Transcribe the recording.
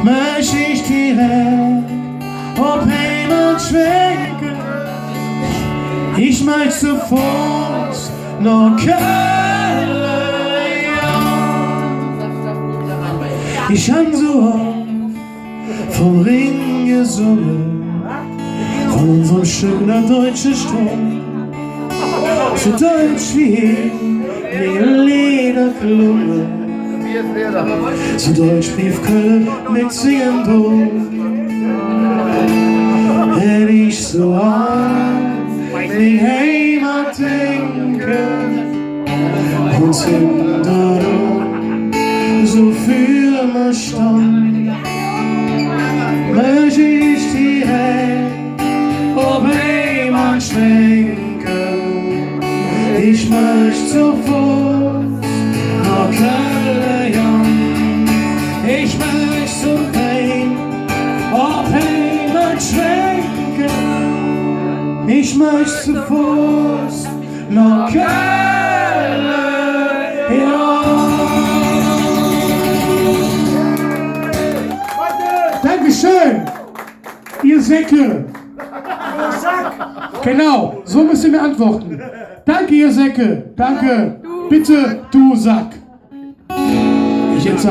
möchte ich direkt auf Heimat schwenken. Ich möchte zu Fuß nach Köln. Ich hab so oft vom Ring gesungen, von unserem Stück nach deutsche Strom. So deutsch wie Lederklunge, so deutsch blieb Köln mit singen drum. Hätt ich so an die Heimat denken und sind darum so viel immer stand, möchte ich direkt auf Heimat schwenken. Ich möchte zu Fuß nach Köln. Ich möchte zu Heim auf Heimat schwenken. Ich möchte zu Fuß nach Köln. Dankeschön, ihr Säcke. Genau, so müsst ihr mir antworten. Danke, ihr Säcke. Danke. Bitte, du Sack. Ich jetzt